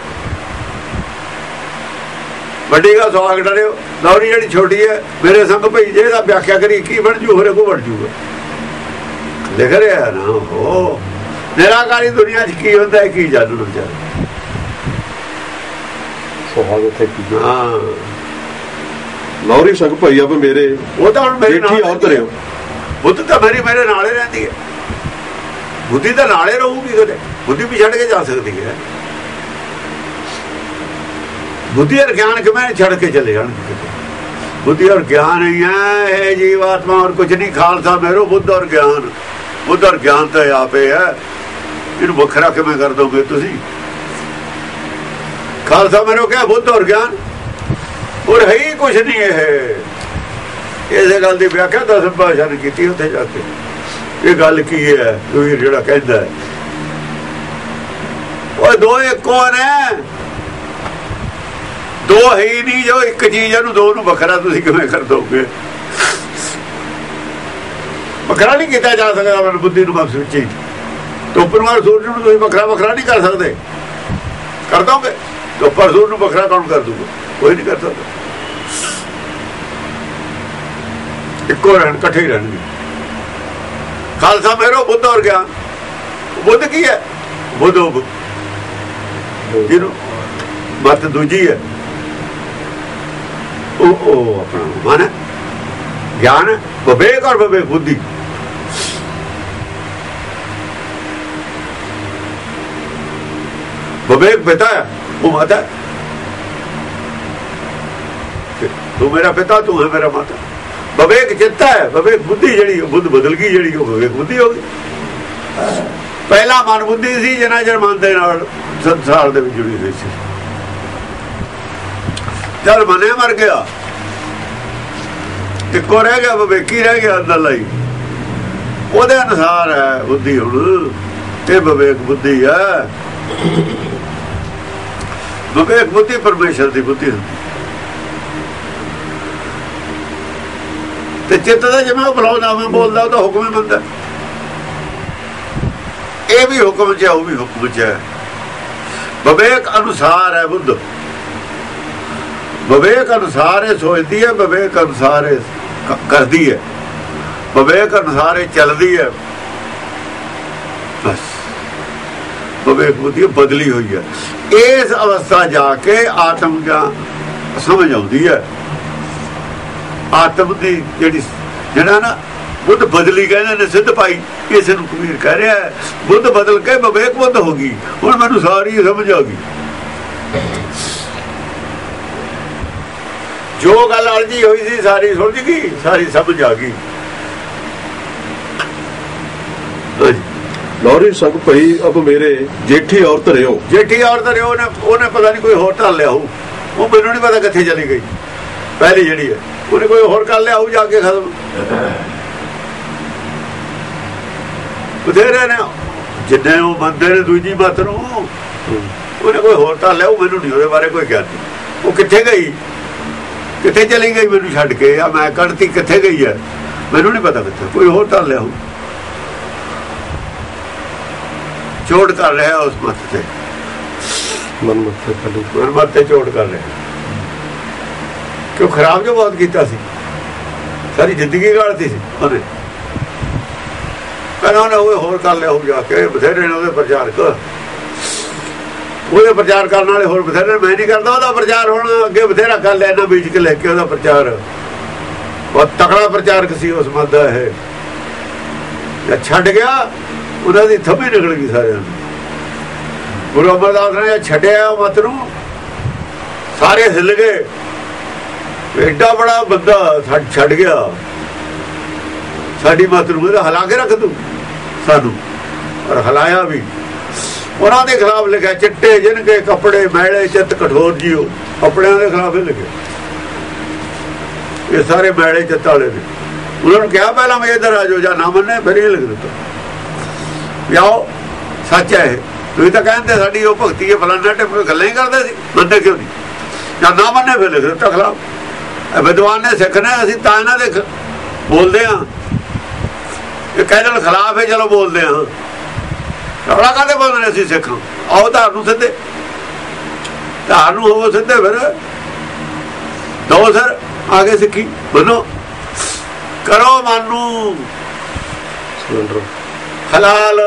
बड़ी का सुहाग टरियो, लाहौरी जी छोटी है मेरे संग भाई, जे व्याख्या करी की बन जू, होरे को बन जूगा। लिख रहा ना हो निराकारी दुनिया च की होंदा है, की जानना चाहिए। हाँ, लाहौरी संग भाई अब मेरे वो तो मेरे जेठी और तरियो। बुद्ध तो मेरे नाले रहती है। बुद्धि तो नाले रहूगी, कदे बुद्धि भी छड़ के जा सकती है। बुद्धि और ज्ञान के मैं छड़ के चले जाने। बुद्धि और ज्ञान ही है जीवात्मा, और कुछ नहीं। खालसा मेरो बुद्ध और ज्ञान, बुद्ध और ज्ञान तो आप है। इन वखरा के मैं कर दोगे तुसी? खालसा मेरो क्या बुद्ध और ज्ञान, और है ही कुछ नहीं है। इस गल की व्याख्या दस भाषा ने की उत्थे जाके। ये गल की है कबीर जिहड़ा कहंदा है, और दो इको ने, दो है ही नहीं। जो एक चीज है दो नूं वखरा तुसीं किवें कर दोगे? वखरा नहीं किया जा सकता। मन बुद्धि नूं बस विच ही तो परमार सूरज नूं तुसीं वखरा वखरा नहीं कर सकते। कर दोगे तो पर सूरज नूं वखरा कौन कर दूगा? कोई नहीं कर सकता। इको रहन, कट्ठे ही रहने। खालसा मेरो बुद्ध और ज्ञान। बुद्ध की है? बुद्ध जिन्हों मत दूजी है, ओ अपना मन है, ज्ञान है, विवेक और विवेक बुद्धि। विवेक पिता है, वो माता है। तू मेरा पिता, तू है मेरा माता। विवेक चित्ता है, विवेक बुद्धि जड़ी, बुद्ध बदल गई जड़ी, विवेक बुद्धि हो गई। पहला मन बुद्धि सी, जिन्ना चਿਰ मन ਦੇ ਨਾਲ संसार ਦੇ ਵਿੱਚ जुड़ी हुई सी। जल मने मर गया, इको रह गया, विवेकी रह गया अंदर लाई। ਉਹਦੇ ਅਨੁਸਾਰ ਹੈ ਬੁੱਧੀ। ਹੁਣ ਇਹ ਵਿਵੇਕ ਬੁੱਧੀ ਹੈ। ਵਿਵੇਕ ਬੁੱਧੀ ਪਰਮੇਸ਼ਰ ਦੀ ਬੁੱਧੀ ਹੁੰਦੀ। ਤੇ ਚਿੱਤ ਦਾ ਜਿਵੇਂ ਉਹ ਬੁਲਾਉਂਦਾ ਮੈਂ ਬੋਲਦਾ ਉਹਦਾ ਹੁਕਮ ਹੀ ਮੰਨਦਾ। ਇਹ ਵੀ ਹੁਕਮ 'ਚ ਹੈ, ਉਹ ਵੀ ਹੁਕਮ 'ਚ ਹੈ। ਵਿਵੇਕ ਅਨੁਸਾਰ ਹੈ ਬੁੱਧ। ਵਿਵੇਕ ਅਨੁਸਾਰ ਇਹ ਸੋਚਦੀ ਹੈ, ਵਿਵੇਕ ਅਨੁਸਾਰ ਇਹ ਕਰਦੀ ਹੈ, ਵਿਵੇਕ ਅਨੁਸਾਰ ਇਹ ਚੱਲਦੀ ਹੈ। ਬਸ ਵਿਵੇਕ ਬੁੱਧੀ ਬਦਲੀ ਹੋਈ ਹੈ। ਇਸ ਅਵਸਥਾ ਜਾ ਕੇ ਆਤਮ ਜਾਂ ਸਮਝ ਆਉਂਦੀ ਹੈ। ਆਤਮ ਦੀ ਜਿਹੜਾ ਨਾ ਬੁੱਧ ਬਦਲੀ ਕਹਿੰਦੇ ਨੇ ਸਿੱਧ ਭਾਈ, ਇਸ ਨੂੰ ਕਬੀਰ ਕਹਿ ਰਿਹਾ ਹੈ। ਬੁੱਧ ਬਦਲ ਕੇ ਵਿਵੇਕ ਬੁੱਧ ਹੋ ਗਈ। ਹੁਣ ਮੈਨੂੰ ਸਾਰੀ ਸਮਝ ਆ ਗਈ। ਜੋ ਗੱਲ ਅਲਝੀ ਹੋਈ ਸੀ ਸਾਰੀ ਸੁਲਝ ਗਈ, ਸਾਰੀ ਸਮਝ ਆ ਗਈ। ਲੋਰੀ ਸੰਗ ਭਈ ਅਬ ਮੇਰੇ ਜੇਠੀ ਔਰਤ ਰਿਓ। ਜੇਠੀ ਔਰਤ ਰਿਓ ਉਹਨੇ ਪਤਾ ਨਹੀਂ ਕੋਈ ਹੋਰ ਢਾਲ ਲਿਆ ਹੋਊ। ਉਹ ਮੈਨੂੰ ਨਹੀਂ ਪਤਾ ਕਿੱਥੇ ਚਲੀ ਗਈ। ਪਹਿਲੀ ਜਿਹੜੀ ਹੈ ਉਹਨੇ ਕੋਈ ਹੋਰ ਕਰ ਲਿਆ ਹੋਊ ਜਾ ਕੇ ਖਤਮ। ਬਥੇਰੇ ਨੇ ਜਿੰਨੇ ਉਹ ਬੰਦੇ ਨੇ ਦੂਜੀ ਮੱਤ ਨੂੰ ਉਹਨੇ ਕੋਈ ਹੋਰ ਢਾਲ ਲਿਆ। ਉਹ ਮੈਨੂੰ ਨਹੀਂ ਉਹਦੇ ਬਾਰੇ ਕੋਈ ਗਿਆਨ ਨਹੀਂ। ਉਹ ਕਿੱਥੇ ਗਈ, ਕਿੱਥੇ ਚਲੀ ਗਈ ਮੈਨੂੰ ਛੱਡ ਕੇ, ਜਾਂ ਮੈਂ ਕੱਢਤੀ ਕਿੱਥੇ ਗਈ ਹੈ ਮੈਨੂੰ ਨਹੀਂ ਪਤਾ। ਕਿੱਥੇ ਕੋਈ ਹੋਰ ਢਾਲ ਲਿਆ ਹੋਊ। ਚੋਟ ਕਰ ਰਿਹਾ ਉਸ ਮੱਤ ਤੇ, ਮਨ ਤੇ ਚੋਟ ਕਰ ਰਿਹਾ। ਕਿਉਂ ਖਰਾਬ ਜੋ ਬਹੁਤ ਕੀਤਾ ਸੀ, ਸਾਰੀ ਜ਼ਿੰਦਗੀ ਗਾਲਤੀ ਸੀ ਉਹਨੇ। ਕਹਿੰਦਾ ਉਹਨੇ ਉਹ ਹੋਰ ਕਰ ਲਿਆ ਹੋ ਜਾ ਕੇ। ਬਥੇਰੇ ਨੇ ਉਹਦੇ ਪ੍ਰਚਾਰਕ, ਉਹਦੇ ਪ੍ਰਚਾਰ ਕਰਨ ਵਾਲੇ ਹੋਰ ਬਥੇਰੇ। ਮੈਂ ਨਹੀਂ ਕਰਦਾ ਉਹਦਾ ਪ੍ਰਚਾਰ। ਹੁਣ ਅੱਗੇ ਬਥੇਰਾ ਕਰ ਲਿਆ ਇਹਨਾਂ ਬੀਜ ਕੇ ਲੈ ਕੇ ਉਹਦਾ ਪ੍ਰਚਾਰ। ਬਹੁਤ ਤਕੜਾ ਪ੍ਰਚਾਰਕ ਸੀ ਉਸ ਮੱਤ ਦਾ। ਇਹ ਛੱਡ ਗਿਆ, ਉਹਨਾਂ ਦੀ ਥੰਮੀ ਨਿਕਲ ਗਈ ਸਾਰਿਆਂ ਨੂੰ। ਗੁਰੂ ਅਮਰਦਾਸ ਨੇ ਛੱਡਿਆ ਮੱਤ ਨੂੰ, ਸਾਰੇ ਹਿੱਲ ਗਏ। ਐਡਾ ਬੜਾ ਬੰਦਾ ਛੱਡ ਗਿਆ ਸਾਡੀ ਮੱਤ ਨੂੰ। ਹਿਲਾ ਕੇ ਰੱਖ ਤੂੰ ਸਾਨੂੰ। ਔਰ ਹਿਲਾਇਆ ਵੀ। ਉਹਨਾਂ ਦੇ ਖਿਲਾਫ ਲਿਖਿਆ ਚਿੱਟੇ ਜਿਨ ਕੇ ਕੱਪੜੇ ਮੈਲੇ ਚਿੱਤ ਕਠੋਰ ਜੀਓ। ਕੱਪੜਿਆਂ ਦੇ ਖਿਲਾਫ ਹੀ ਲਿਖਿਆ। ਇਹ ਸਾਰੇ ਮੈਲੇ ਚਿੱਤ ਵਾਲੇ ਨੇ। ਉਹਨਾਂ ਨੂੰ ਕਿਹਾ ਪਹਿਲਾਂ ਮੈਂ ਇੱਧਰ ਆ ਜਾਓ, ਜਾਂ ਨਾ ਮੰਨੇ ਫਿਰ ਇਹ ਲਿਖ ਦਿੱਤਾ ਵੀ ਆਓ ਸੱਚ ਹੈ ਇਹ। ਤੁਸੀਂ ਤਾਂ ਕਹਿੰਦੇ ਸਾਡੀ ਉਹ ਭਗਤੀ ਹੈ ਫਲਾਣਾ ਟਿਪ ਗੱਲਾਂ ਹੀ ਕਰਦੇ ਸੀ, ਮੰਨਦੇ ਕਿਉਂ ਨਹੀਂ? ਜਾਂ ਨਾ ਮੰਨੇ ਫਿਰ ਲਿਖ ਦਿੱਤਾ ਖਿਲਾਫ। ਵਿਦਵਾਨ ਨੇ ਸਿੱਖ ਨੇ, ਅਸੀਂ ਤਾਂ ਇਹਨਾਂ ਦੇ ਬੋਲਦੇ ਹਾਂ। ਇਹ ਕਹਿੰਦੇ ਖਿਲਾਫ ਹੈ, ਚਲੋ ਬੋਲਦੇ ਹਾਂ। ਰੌਲਾ ਕਾਹਦੇ ਬੋਲਦੇ ਨੇ ਅਸੀਂ ਸਿੱਖ? ਆਓ ਧਾਰ ਨੂੰ ਸਿੱਧੇ, ਧਾਰ ਨੂੰ ਹੋਵੋ ਸਿੱਧੇ। ਫਿਰ ਦੋ ਸਰ ਆ ਗਏ ਸਿੱਖੀ ਬੋਲੋ, ਕਰੋ ਮਨ ਨੂੰ ਹਲਾਲ।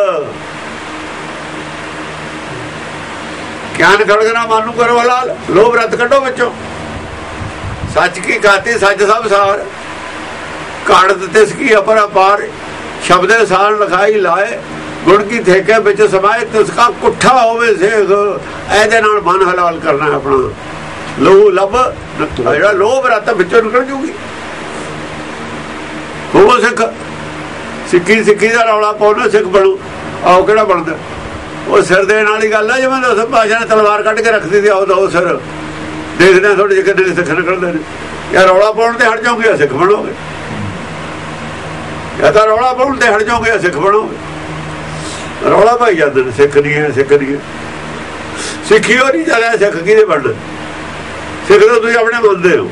ਗਿਆਨ ਖੜਕਣਾ ਮਨ ਨੂੰ ਕਰੋ ਹਲਾਲ। ਲੋਭ ਰੱਤ ਕੱਢੋ ਵਿੱਚੋਂ। ਸੱਚ ਕੀ ਗਾਤੀ ਸੱਚ ਸਭ ਸਾਰ, ਘਾੜ ਦਿੱਤੇ ਸਕੀ ਅਪਰ ਅਪਾਰ। ਸ਼ਬਦੇ ਸਾਰ ਲਿਖਾਈ ਲਾਏ, ਗੁਣ ਕੀ ਠੇਕੇ ਵਿੱਚ ਸਮਾਏ। ਤਿਸਕਾ ਕੁੱਠਾ ਹੋਵੇ ਸੇਖ, ਇਹਦੇ ਨਾਲ ਮਨ ਹਲਾਲ ਕਰਨਾ ਆਪਣਾ। ਲੋਹ ਲੱਭ ਜਿਹੜਾ ਲੋਭ ਰੱਤ ਵਿੱਚੋਂ ਨਿਕਲ ਜੂਗੀ। ਉਹ ਸਿੱਖ ਸਿੱਖੀ ਦਾ ਰੌਲਾ ਪਾਉਣਾ ਸਿੱਖ ਬਣੂ। ਆਓ ਕਿਹੜਾ ਬਣਦਾ? ਉਹ ਸਿਰ ਦੇਣ ਵਾਲੀ ਗੱਲ ਹੈ। ਜਿਵੇਂ ਦਸ ਭਾਸ਼ਾ ਨੇ ਤਲਵਾਰ ਕੱਢ ਕੇ ਰੱਖਦੀ ਸੀ, ਆਓ ਦੋ ਸਿਰ ਦੇਖਦੇ ਹਾਂ ਤੁਹਾਡੇ ਕਿੰਨੇ ਸਿੱਖ ਨਿਕਲਦੇ ਨੇ। ਯਾਰ ਰੌਲਾ ਪਾਉਣ ਤੇ ਹਟ ਜਾਓਗੇ, ਸਿੱਖ ਬਣੋਗੇ। ਜਾਂ ਤਾਂ ਰੌਲਾ ਪਾਉਣ ਤੇ ਹਟ ਜਾਓਗੇ, ਸਿੱਖ ਬਣੋਗੇ। ਰੌਲਾ ਪਾਈ ਜਾਂਦੇ ਨੇ ਸਿੱਖ ਨਹੀਂ ਹੈ, ਸਿੱਖ ਨਹੀਂ ਹੈ। ਸਿੱਖੀ ਉਹ ਨਹੀਂ ਚੱਲਿਆ, ਸਿੱਖ ਕਿਹਦੇ ਬਣਨਾ? ਸਿੱਖ ਤਾਂ ਤੁਸੀਂ ਆਪਣੇ ਮੰਨਦੇ ਹੋ।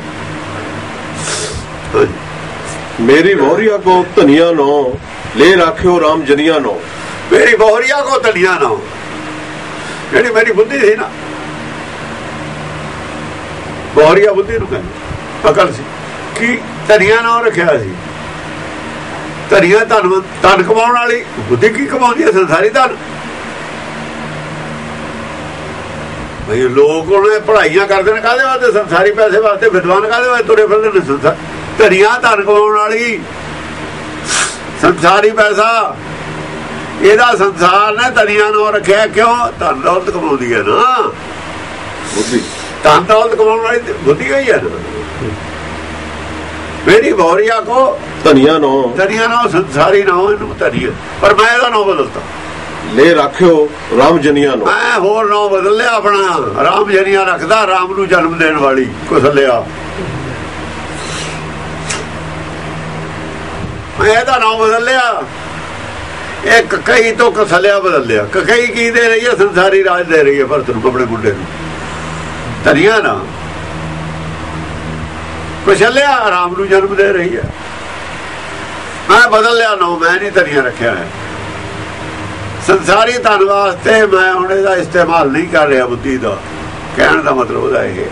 ਮੇਰੀ ਬਹੁਰੀਆ ਕੋ ਧਨੀਆ ਨੋ ਲੈ ਰੱਖਿਓ ਰਾਮ ਜਨੀਆਂ ਨੋ। ਮੇਰੀ ਬਹੁਰੀਆ ਕੋ ਧਨੀਆ ਨੋ, ਜਿਹੜੀ ਮੇਰੀ ਬੁੱਧੀ ਸੀ ਨਾ, ਬਹੁਰੀਆ ਬੁੱਧੀ ਨੂੰ ਕਹਿੰਦੇ ਅਕਲ ਸੀ। ਕੀ ਧਨੀਆ ਨਾਂ ਰੱਖਿਆ ਸੀ? ਧਨੀਆ ਧਨ ਕਮਾਉਣ ਵਾਲੀ ਬੁੱਧੀ ਕੀ ਕਮਾਉਂਦੀ ਹੈ? ਸੰਸਾਰੀ ਧਨ। ਬਈ ਲੋਕ ਉਹਨੇ ਪੜ੍ਹਾਈਆਂ ਕਰਦੇ ਨੇ ਕਾਹਦੇ ਵਾਸਤੇ? ਸੰਸਾਰੀ ਪੈਸੇ ਵਾਸਤੇ। ਵਿਦਵਾਨ ਕਾਹਦੇ ਵਾਸਤੇ ਤੁਰੇ ਫਿਰਦੇ ਨੇ? ਸੰਸਾਰ ਧਨੀਆ ਧਨ ਕਮਾਉਣ ਵਾਲੀ, ਸੰਸਾਰੀ ਪੈਸਾ। ਇਹਦਾ ਸੰਸਾਰ ਨੇ ਧਨੀਆ ਨਾਂ ਰੱਖਿਆ। ਕਿਉਂ? ਧਨ ਦੌਲਤ ਕਮਾਉਂਦੀ ਹੈ ਨਾ ਬੁੱਧੀ। ਧਨ ਦੌਲਤ ਕਮਾਉਣ ਵਾਲੀ ਬੁੱਧੀ ਹੋਈ ਹੈ ਨਾ। ਮੇਰੀ ਬਹੁਰੀਆ ਕੋ ਧਨੀਆ ਨੋ, ਧਨੀਆ ਨਾਂ ਸੰਸਾਰੀ ਨਾਂ ਇਹਨੂੰ ਧਨੀਆ। ਪਰ ਮੈਂ ਇਹਦਾ ਨਾਂ ਬਦਲਤਾ, ਲੈ ਰੱਖਿਓ ਰਾਮ ਜਨੀਆਂ ਨੋ। ਮੈਂ ਹੋਰ ਨਾਂ ਬਦਲ ਲਿਆ ਆਪਣਾ। ਰਾਮ ਜਨੀਆਂ ਰੱਖਦਾ, ਰਾਮ ਨੂੰ ਜਨਮ ਦੇਣ ਵਾਲੀ ਕੁਸਲਿਆ। ਮੈਂ ਇਹਦਾ ਨਾਂ ਬਦਲ ਲਿਆ। ਇਹ ਕਕਈ ਤੋਂ ਕਸਲਿਆ ਬਦਲ ਲਿਆ। ਕਕਈ ਕੀ ਦੇ ਰਹੀ ਹੈ? ਸੰਸਾਰੀ ਰਾਜ ਦੇ ਰਹੀ ਹੈ ਭਰਤ ਨੂੰ, ਆਪਣੇ ਮੁੰਡੇ ਨੂੰ। ਧਨੀਆ ਨਾ ਕਸਲਿਆ ਆਰਾਮ ਨੂੰ ਜਨਮ ਦੇ ਰਹੀ ਹੈ। ਮੈਂ ਬਦਲ ਲਿਆ ਨਾ, ਮੈਂ ਨਹੀਂ ਧਨੀਆ ਰੱਖਿਆ ਹੈ। ਸੰਸਾਰੀ ਧਨ ਵਾਸਤੇ ਮੈਂ ਹੁਣ ਇਹਦਾ ਇਸਤੇਮਾਲ ਨਹੀਂ ਕਰ ਰਿਹਾ ਬੁੱਧੀ ਦਾ। ਕਹਿਣ ਦਾ ਮਤਲਬ ਉਹਦਾ ਇਹ ਹੈ,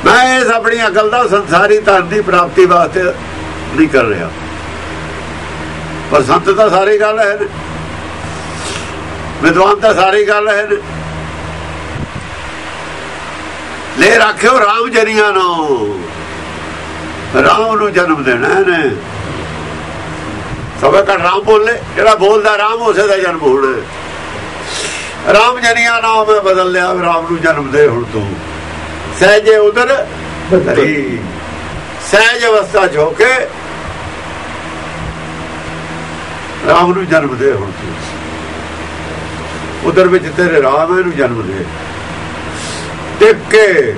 ਮੈਂ ਇਸ ਆਪਣੀ ਅਕਲ ਦਾ ਸੰਸਾਰੀ ਧਨ ਦੀ ਪ੍ਰਾਪਤੀ ਵਾਸਤੇ ਨਹੀਂ ਕਰ ਰਿਹਾ। ਪਰ ਸੰਤ ਤਾਂ ਸਾਰੀ ਗੱਲ ਹੈ ਨੇ, ਵਿਦਵਾਨ ਤਾਂ ਸਾਰੀ ਗੱਲ ਹੈ ਨੇ। ਲੈ ਰੱਖਿਓ ਰਾਮ ਜਨੀਆਂ ਨੂੰ, ਰਾਮ ਨੂੰ ਜਨਮ ਦੇਣਾ ਨੇ। ਸਭੇ ਘੱਟ ਰਾਮ ਬੋਲੇ, ਜਿਹੜਾ ਬੋਲਦਾ ਰਾਮ ਉਸੇ ਦਾ ਜਨਮ ਹੋਣਾ। ਰਾਮ ਜਨੀਆਂ ਨਾਮ ਮੈਂ ਬਦਲ ਲਿਆ, ਰਾਮ ਨੂੰ ਜਨਮ ਦੇ ਹੁਣ ਤੂੰ। ਸਹਿਜੇ ਉਧਰ ਧਰੀ, ਸਹਿਜ ਅਵਸਥਾ ਚ ਹੋ ਕੇ ਰਾਮ ਨੂੰ ਜਨਮ ਦੇ ਹੁਣ ਤੂੰ। ਉਧਰ ਵਿੱਚ ਤੇਰੇ ਰਾਮ ਨੂੰ ਜਨਮ ਦੇ। ਟਿਕ ਕੇ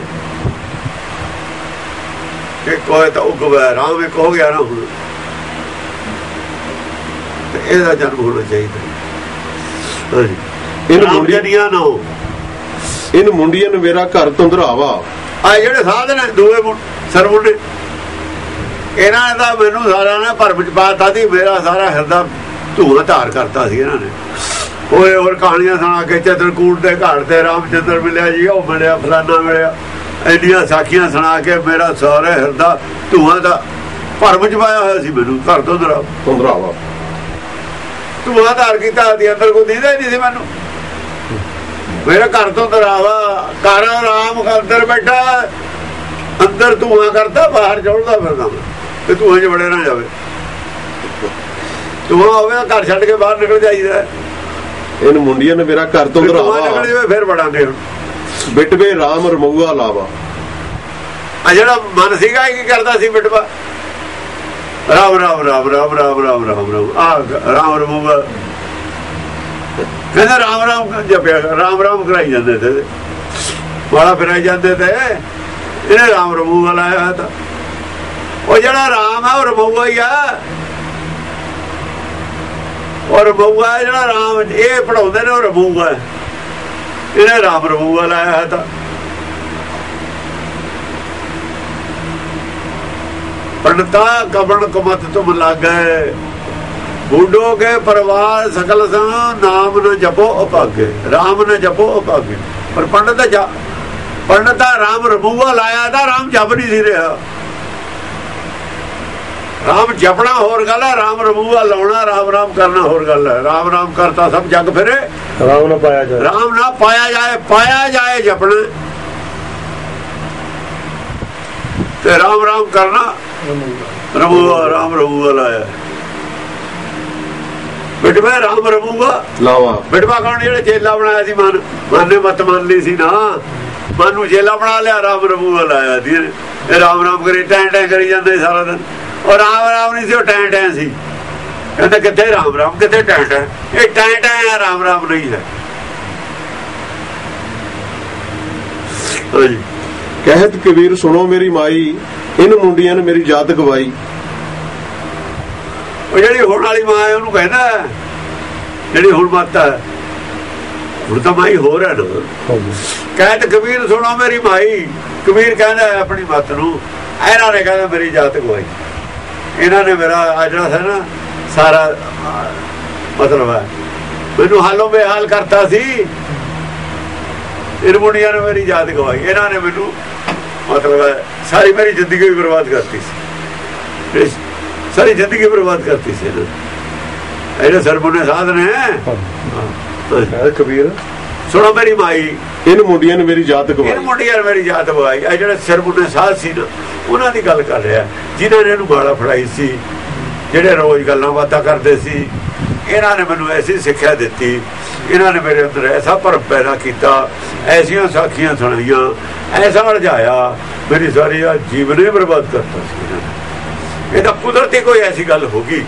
ਇੱਕ ਹੋਏ ਤਾਂ ਉਗਵਾ, ਰਾਮ ਇੱਕ ਹੋ ਗਿਆ ਨਾ ਹੁਣ, ਤੇ ਇਹਦਾ ਜਨਮ ਹੋਣਾ ਚਾਹੀਦਾ। ਇਹਨ ਮੁੰਡੀਆਂ ਨੂੰ ਮੇਰਾ ਘਰ ਧੁੰਦਰਾਵਾ। ਆ ਜਿਹੜੇ ਸਾਧ ਨੇ ਦੂਏ ਸਰਮੁੰਡੇ, ਇਹਨਾਂ ਨੇ ਤਾਂ ਮੈਨੂੰ ਸਾਰਾ ਨੇ ਭਰਮ ਚ ਪਾਤਾ ਸੀ। ਮੇਰਾ ਸਾਰਾ ਹਿਰਦਾ ਧੂਆਂ ਧਾਰ ਕਰਤਾ ਸੀ ਇਹਨਾਂ ਨੇ। ਹੋਏ ਹੋਰ ਕਹਾਣੀਆਂ ਸੁਣਾ ਕੇ ਚਿੱਤਰਕੂਟ ਦੇ ਘਾਟ ਤੇ ਰਾਮਚੰਦਰ ਮਿਲਿਆ ਜੀ, ਉਹ ਮਿਲਿਆ, ਫਲਾਨਾ ਮਿਲਿਆ, ਇੰਨੀਆਂ ਸਾਖੀਆਂ ਸੁਣਾ ਕੇ ਮੇਰਾ ਸਾਰਾ ਹਿਰਦਾ ਧੂਆਂ ਦਾ ਭਰਮ ਚ ਪਾਇਆ ਹੋਇਆ ਸੀ। ਮੈਨੂੰ ਘਰ ਧੁੰਦਰਾਵਾ ਧੂਆਂ ਧਾਰ ਕੀਤਾ ਸੀ। ਅੰਦਰ ਕੋਈ ਦਿਖਦਾ ਹੀ ਨਹੀਂ ਸੀ ਮੈਨੂੰ। ਮੇਰਾ ਘਰ ਧੁੰਦਰਾਵਾ, ਘਰ ਰਾਮ ਅੰਦਰ ਬੈਠਾ, ਅੰਦਰ ਧੂਆਂ ਕਰਦਾ, ਬਾਹਰ ਚੜਦਾ ਫਿਰਦਾ ਤੇ ਧੂਆਂ ਚ ਵੜੇ ਨਾ ਜਾਵੇ। ਧੂਆਂ ਹੋਵੇ ਘਰ ਛੱਡ ਕੇ ਬਾਹਰ ਨਿਕਲ ਜਾਈਦਾ। ਇਹਨ ਮੁੰਡੀਆਂ ਨੇ ਮੇਰਾ ਘਰ ਧੁੰਦਰਾਵਾ, ਨਿਕਲ ਜਾਵੇ ਫਿਰ ਵੜਾਂਗੇ। ਹੁਣ ਬਿਟਵੇ ਰਾਮ ਰਮੂਆ ਲਾਵਾ। ਆ ਜਿਹੜਾ ਮਨ ਸੀਗਾ ਕੀ ਕਰਦਾ ਸੀ? ਬਿਟਵਾ ਰਾਮ ਰਾਮ ਰਾਮ ਰਾਮ ਰਾਮ ਰਾਮ ਰਾਮ ਰਾਮ, ਆ ਰਾਮ ਰਮੂਆ ਕਹਿੰਦਾ। ਰਾਮ ਰਾਮ ਜਪਿਆ, ਰਾਮ ਰਾਮ ਕਰਾਈ ਜਾਂਦੇ ਤੇ ਵਾਲਾ ਫਿਰਾਈ ਜਾਂਦੇ ਤੇ ਇਹਨੇ ਰਾਮ ਰਮੂਆ ਲਾਇਆ ਹੋਇਆ। ਤਾਂ ਉਹ ਜਿਹੜਾ ਰਾਮ ਆ ਉਹ ਰਮੂਆ ਹੀ ਆ। ਔਰ ਰਮੂਆ ਜਿਹੜਾ ਰਾਮ ਇਹ ਪੜਾਉਂਦੇ ਨੇ, ਉਹ ਰਮੂਆ ਇਹਨੇ ਰਾਮ ਰਮੂਆ ਲਾਇਆ ਹੈ। ਤਾਂ ਪੰਡਤਾ ਕਬਣ ਕਮਤ ਤੁਮ ਲਾਗੇ, ਬੂਢੋ ਕੇ ਪਰਵਾਰ ਸਕਲ ਸੰ, ਨਾਮ ਨ ਜਪੋ ਅਭਾਗੇ, ਰਾਮ ਨ ਜਪੋ ਅਭਾਗੇ। ਪਰ ਪੰਡਤਾ ਰਾਮ ਰਮੂਆ ਲਾਇਆ ਤਾਂ ਰਾਮ ਜਪ ਨਹੀਂ ਸੀ ਰਿਹਾ। ਰਾਮ ਜਪਣਾ ਹੋਰ ਗੱਲ ਹੈ, ਰਾਮ ਰਮੂਆ ਲਾਉਣਾ, ਰਾਮ ਰਾਮ ਕਰਨਾ ਹੋਰ ਗੱਲ ਹੈ। ਰਾਮ ਰਾਮ ਕਰਤਾ ਸਭ ਜਗ ਫਿਰੇ, ਰਾਮ ਨਾ ਪਾਇਆ ਜਾਏ, ਰਾਮ ਨਾ ਪਾਇਆ ਜਾਏ, ਪਾਇਆ ਜਾਏ ਜਪਣਾ ਤੇ ਰਾਮ ਰਾਮ ਕਰਨਾ। ਰਮੂਆ ਰਾਮ ਰਮੂਆ ਲਾਇਆ। ਬਿਟਵਾ ਰਾਮ ਰਮੂਆ ਲਾਵਾ। ਬਿਟਵਾ ਕੌਣ? ਜਿਹੜੇ ਚੇਲਾ ਬਣਾਇਆ ਸੀ। ਮਨ ਨੇ ਮਤ ਮੰਨ ਲਈ ਸੀ ਨਾ, ਮਨ ਨੂੰ ਚੇਲਾ ਬਣਾ ਲਿਆ, ਰਾਮ ਰਮੂਆ ਲਾਇਆ ਸੀ। ਇਹ ਰਾਮ ਰਾਮ ਕਰੀ ਟੈਂ ਟੈਂ ਕਰੀ ਜਾਂਦੇ ਸਾਰਾ ਦਿਨ। ਔਰ ਰਾਮ ਰਾਮ ਨਹੀਂ ਸੀ, ਉਹ ਟੈਂ ਟੈਂ ਸੀ। ਕਹਿੰਦਾ ਕਿੱਥੇ ਰਾਮ ਰਾਮ, ਕਿੱਥੇ ਟੈਂ ਟੈਂ। ਇਹ ਟੈਂ ਟੈਂ ਹੈ, ਰਾਮ ਰਾਮ ਨਹੀਂ ਹੈ। ਕਹਿਤ ਕਬੀਰ ਸੁਣੋ ਮੇਰੀ ਮਾਈ, ਇਹਨ ਮੁੰਡੀਆਂ ਨੇ ਮੇਰੀ ਜਾਤ ਗਵਾਈ। ਉਹ ਜਿਹੜੀ ਹੁਣ ਵਾਲੀ ਮਾਂ ਹੈ ਉਹਨੂੰ ਕਹਿੰਦਾ, ਜਿਹੜੀ ਹੁਣ ਮੱਤ ਹੈ, ਹੁਣ ਤਾਂ ਮਾਈ ਹੋਰ ਹੈ ਨਾ। ਕਹਿਤ ਕਬੀਰ ਸੁਣੋ ਮੇਰੀ ਮਾਈ। ਕਬੀਰ ਕਹਿੰਦਾ ਆਪਣੀ ਮੱਤ ਨੂੰ, ਇਹਨਾਂ ਨੇ ਕਹਿੰਦਾ ਮੇਰੀ ਜਾਤ ਗਵਾਈ। ਇਹਨਾਂ ਨੇ ਮੇਰਾ ਜਿਹੜਾ ਹੈ ਨਾ ਸਾਰਾ ਮਤਲਬ ਹੈ ਮੈਨੂੰ ਹਾਲੋਂ ਬੇਹਾਲ ਕਰਤਾ ਸੀ। ਇਹਨਾਂ ਮੁੰਡਿਆਂ ਨੇ ਮੇਰੀ ਜਾਤ ਗਵਾਈ। ਇਹਨਾਂ ਨੇ ਮੈਨੂੰ ਮਤਲਬ ਹੈ ਸਾਰੀ ਮੇਰੀ ਜ਼ਿੰਦਗੀ ਬਰਬਾਦ ਕਰਤੀ ਸੀ। ਸਾਰੀ ਜ਼ਿੰਦਗੀ ਬਰਬਾਦ ਕਰਤੀ ਸੀ ਇਹਨੇ ਸਰਬੁਨੇ ਸਾਧ ਨੇ। ਕਬੀਰ ਸੁਣੋ ਮੇਰੀ ਮਾਈ, ਇਹਨ ਮੁੰਡਿਆਂ ਨੇ ਮੇਰੀ ਜਾਤ ਗਵਾਈ। ਇਹ ਮੁੰਡਿਆਂ ਨੇ ਮੇਰੀ ਜਾਤ ਗਵਾਈ। ਇਹ ਜਿਹੜੇ ਸਰਬੁਨੇ ਸਾਧ ਸੀ ਨਾ, ਉਹਨਾਂ ਦੀ ਗੱਲ ਕਰ ਰਿਹਾ, ਜਿਨ੍ਹਾਂ ਨੇ ਇਹਨੂੰ ਗਾਲਾਂ ਫੜਾਈ ਸੀ, ਜਿਹੜੇ ਰੋਜ਼ ਗੱਲਾਂ ਬਾਤਾਂ ਕਰਦੇ ਸੀ। ਇਹਨਾਂ ਨੇ ਮੈਨੂੰ ਐਸੀ ਸਿੱਖਿਆ ਦਿੱਤੀ, ਇਹਨਾਂ ਨੇ ਮੇਰੇ ਅੰਦਰ ਐਸਾ ਭਰਮ ਪੈਦਾ ਕੀਤਾ, ਐਸੀਆਂ ਸਾਖੀਆਂ ਸੁਣਾਈਆਂ, ਐਸਾ ਉਲਝਾਇਆ, ਮੇਰੀ ਸਾਰੀ ਜੀਵਨ ਹੀ ਬਰਬਾਦ ਕਰਤਾ ਸੀ ਇਹਨਾਂ ਨੇ। ਇਹ ਤਾਂ ਕੁਦਰਤੀ ਕੋਈ ਐਸੀ ਗੱਲ ਹੋ ਗਈ।